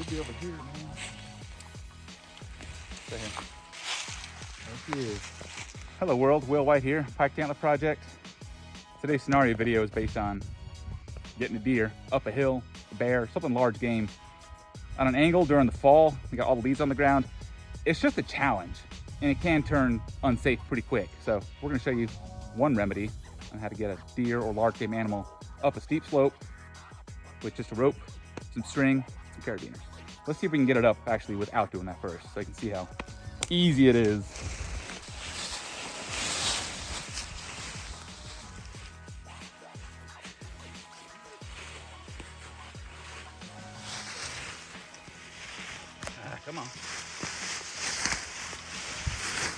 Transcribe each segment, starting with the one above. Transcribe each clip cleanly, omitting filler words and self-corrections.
Should be over here, man. Right here. There she is. Hello world, Will White here, Piked Antler Project. Today's scenario video is based on getting a deer up a hill, a bear, something large game on an angle during the fall. We got all the leaves on the ground. It's just a challenge and it can turn unsafe pretty quick. So we're gonna show you one remedy on how to get a deer or large game animal up a steep slope with just a rope, some string, some carabiners. Let's see if we can get it up actually without doing that first, so you can see how easy it is. Come on.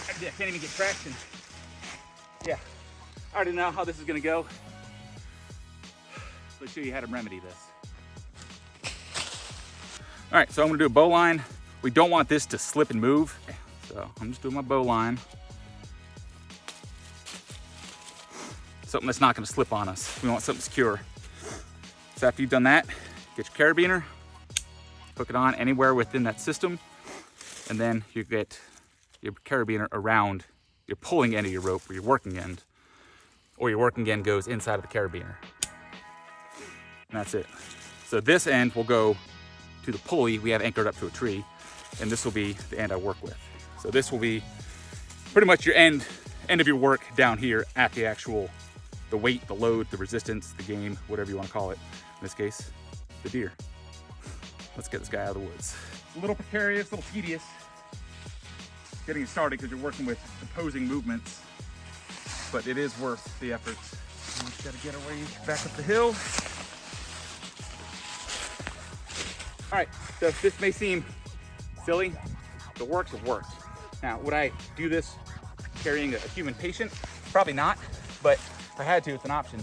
I can't even get traction. Yeah, I already know how this is gonna go. Let's show you how to remedy this. All right, so I'm gonna do a bow line. We don't want this to slip and move. So I'm just doing my bow line. Something that's not gonna slip on us. We want something secure. So after you've done that, get your carabiner, hook it on anywhere within that system, and then you get your carabiner around your pulling end of your rope, or your working end, or your working end goes inside of the carabiner. And that's it. So this end will go to the pulley we have anchored up to a tree, and this will be the end I work with. So this will be pretty much your end of your work down here at the actual, the weight, the load, the resistance, the game, whatever you want to call it. In this case, the deer. Let's get this guy out of the woods. It's a little precarious, a little tedious getting it started because you're working with opposing movements, but it is worth the effort. We just gotta get our way back up the hill. All right, so this may seem silly, the works have worked. Now, would I do this carrying a human patient? Probably not, but if I had to, it's an option.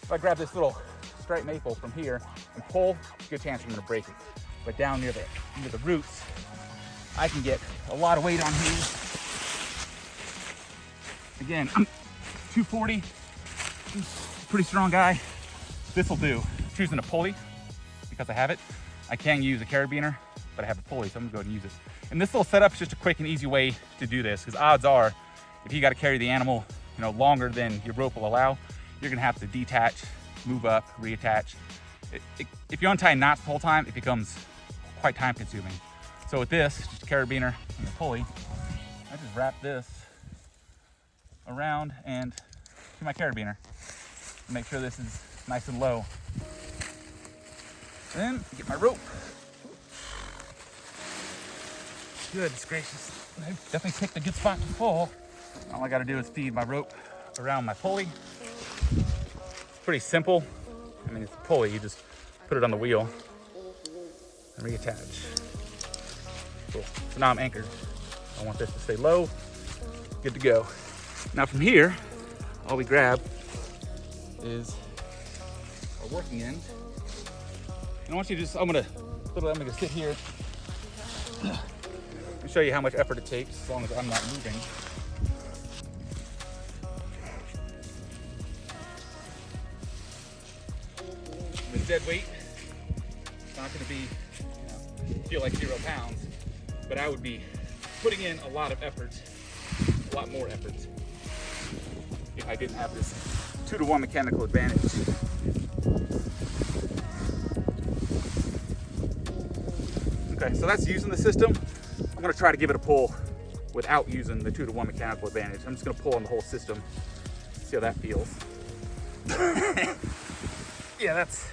If I grab this little striped maple from here and pull, good chance I'm gonna break it. But down near the roots, I can get a lot of weight on here. Again, I'm 240, pretty strong guy. This will do. I'm choosing a pulley because I have it. I can use a carabiner, but I have a pulley, so I'm gonna go ahead and use it. And this little setup is just a quick and easy way to do this, because odds are, if you gotta carry the animal, longer than your rope will allow, you're gonna have to detach, move up, reattach. If you untie knots the whole time, it becomes quite time consuming. So with this, just a carabiner and a pulley, I just wrap this around and to my carabiner. Make sure this is nice and low. Then get my rope. Goodness gracious, I definitely picked a good spot to pull. All I gotta do is feed my rope around my pulley. It's pretty simple. I mean, it's a pulley, you just put it on the wheel and reattach. Cool. So now I'm anchored. I want this to stay low. Good to go. Now from here, all we grab is our working end. And I want you to just, I'm gonna sit here and show you how much effort it takes as long as I'm not moving. With dead weight, it's not gonna be, feel like 0 pounds, but I would be putting in a lot of effort, a lot more effort, if I didn't have this 2-to-1 mechanical advantage. Okay, so that's using the system. I'm gonna try to give it a pull without using the 2-to-1 mechanical advantage. I'm just gonna pull on the whole system, see how that feels. Yeah, that's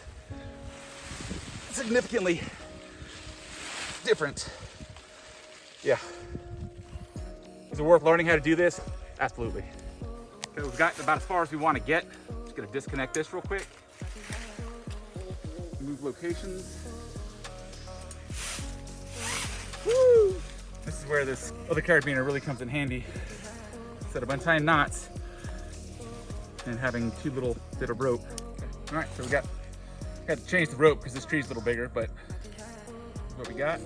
significantly different. Yeah. Is it worth learning how to do this? Absolutely. Okay, we've got about as far as we want to get. Just gonna disconnect this real quick. Move locations. Woo! This is where this other carabiner really comes in handy. Instead of untying knots and having too little bit of rope. All right, so we had to change the rope because this tree's a little bigger, but this is what we got.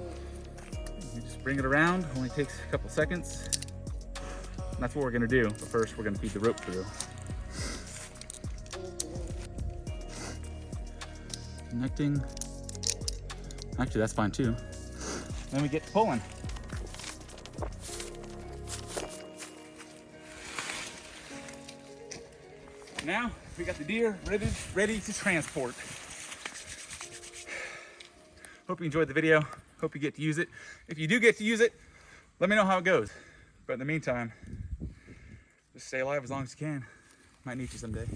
We just bring it around, only takes a couple seconds. And that's what we're gonna do. But first, we're gonna feed the rope through. Connecting. Actually, that's fine too. Then we get to pulling. Now we got the deer ready to transport. Hope you enjoyed the video. Hope you get to use it. If you do get to use it, let me know how it goes. But in the meantime, just stay alive as long as you can. Might need you someday.